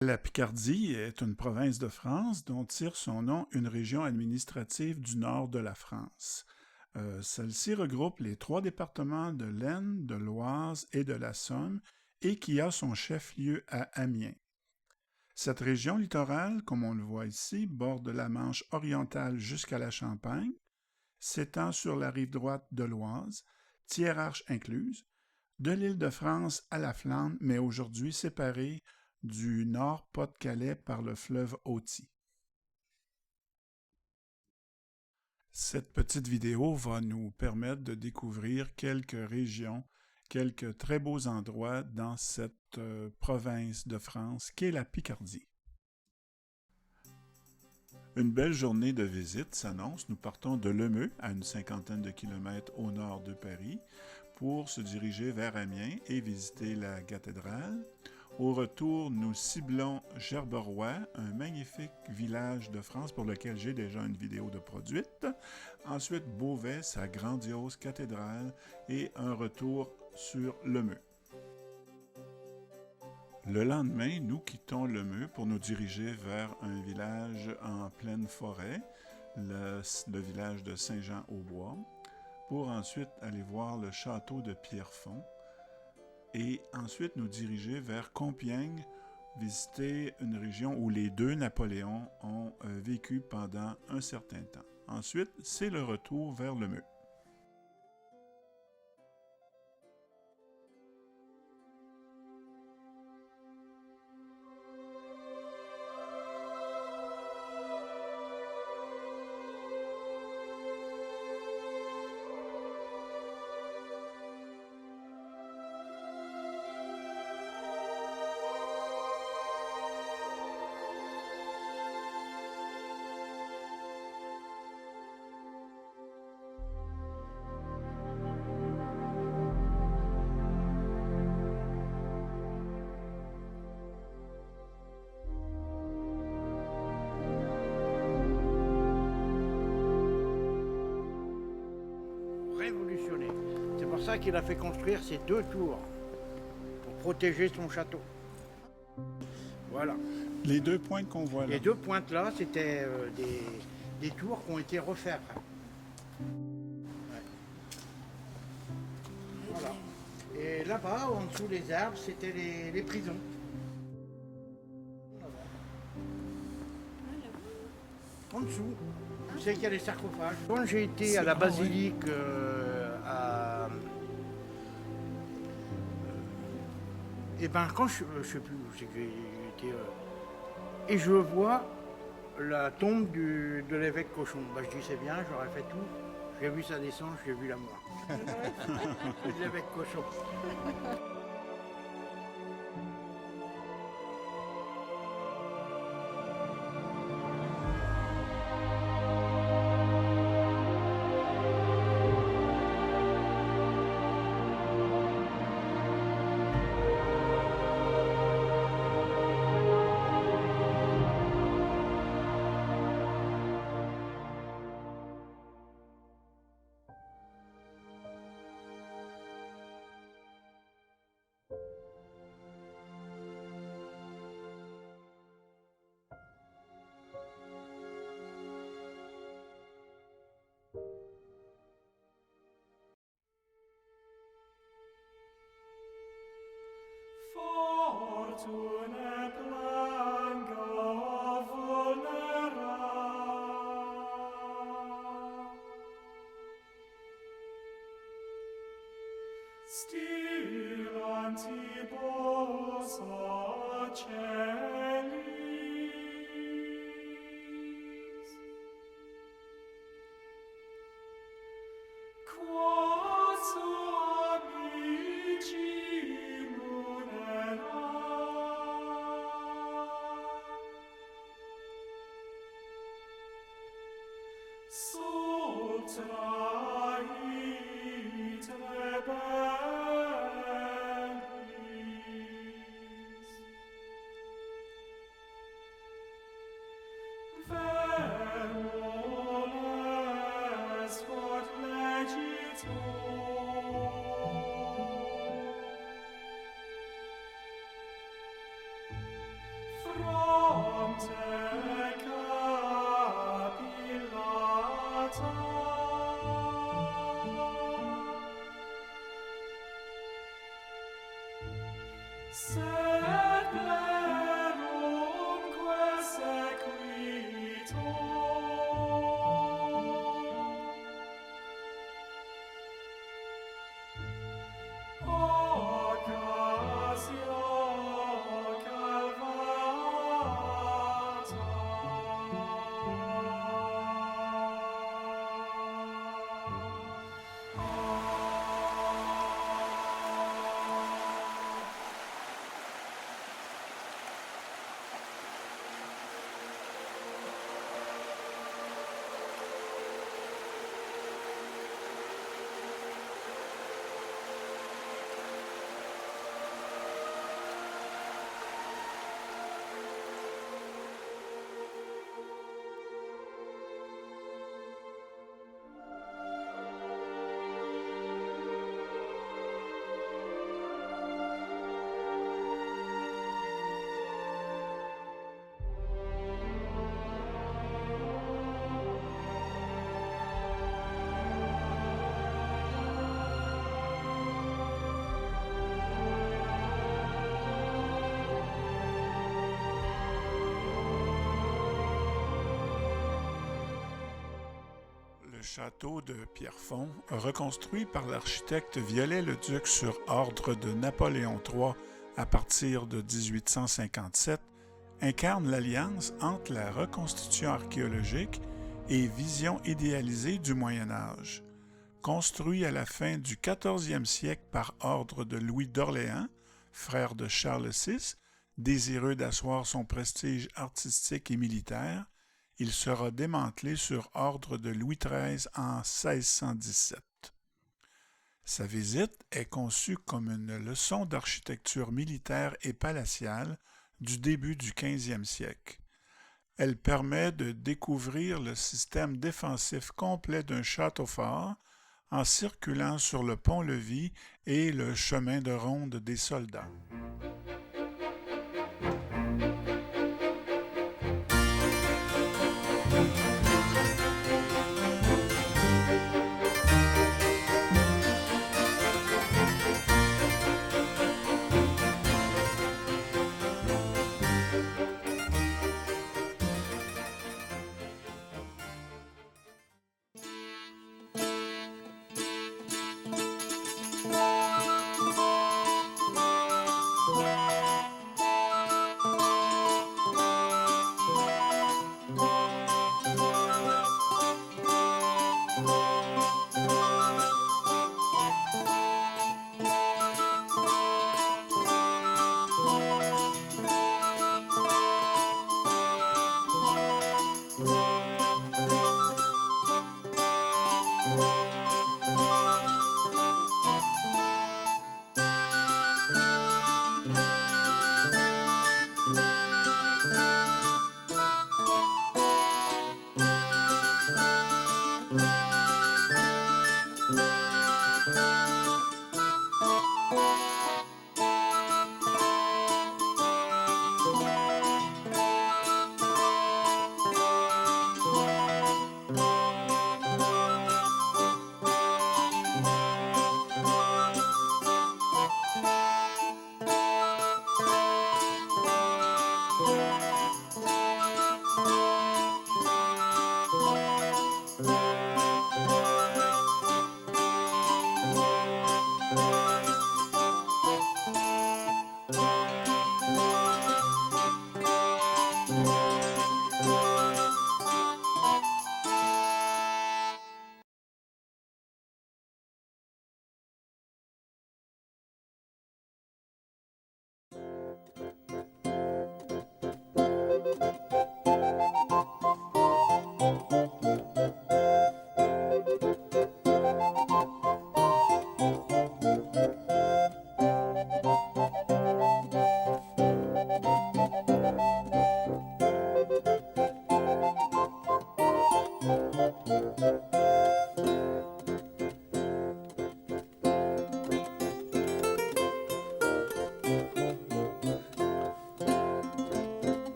La Picardie est une province de France dont tire son nom une région administrative du nord de la France. Celle-ci regroupe les trois départements de l'Aisne, de l'Oise et de la Somme et qui a son chef-lieu à Amiens. Cette région littorale, comme on le voit ici, borde la Manche orientale jusqu'à la Champagne, s'étend sur la rive droite de l'Oise, Thiers-Arche incluse, de l'Île-de-France à la Flandre, mais aujourd'hui séparée du Nord-Pas-de-Calais par le fleuve Authie. Cette petite vidéo va nous permettre de découvrir quelques régions, quelques très beaux endroits dans cette province de France qu'est la Picardie. Une belle journée de visite s'annonce. Nous partons de Lemeux, à une cinquantaine de kilomètres au nord de Paris, pour se diriger vers Amiens et visiter la cathédrale. Au retour, nous ciblons Gerberoy, un magnifique village de France pour lequel j'ai déjà une vidéo de produite. Ensuite, Beauvais, sa grandiose cathédrale et un retour sur Lemeux. Le lendemain, nous quittons Lemeux pour nous diriger vers un village en pleine forêt, le village de Saint-Jean-au-Bois, pour ensuite aller voir le château de Pierrefonds et ensuite nous diriger vers Compiègne, visiter une région où les deux Napoléons ont vécu pendant un certain temps. Ensuite, c'est le retour vers Lemeux. Révolutionné. C'est pour ça qu'il a fait construire ces deux tours pour protéger son château. Voilà. Les deux pointes qu'on voit là. Les deux pointes là, c'était des tours qui ont été refaites. Ouais. Voilà. Et là-bas, en dessous des arbres, c'était les prisons. En dessous, vous savez qu'il y a les sarcophages. Quand j'ai été à la basilique et ben quand je sais plus où c'est que j'ai été et je vois la tombe de l'évêque Cochon. Ben, je dis c'est bien, j'aurais fait tout. J'ai vu sa descente, j'ai vu la mort. L'évêque Cochon. Fortune planga vulnera, stilantibus ocellis, quas amici munera, subtrahit rebellis. Verules quod legitur, château de Pierrefonds, reconstruit par l'architecte Viollet-le-Duc sur ordre de Napoléon III à partir de 1857, incarne l'alliance entre la reconstitution archéologique et vision idéalisée du Moyen Âge. Construit à la fin du XIVe siècle par ordre de Louis d'Orléans, frère de Charles VI, désireux d'asseoir son prestige artistique et militaire, il sera démantelé sur ordre de Louis XIII en 1617. Sa visite est conçue comme une leçon d'architecture militaire et palatiale du début du XVe siècle. Elle permet de découvrir le système défensif complet d'un château fort en circulant sur le pont-levis et le chemin de ronde des soldats.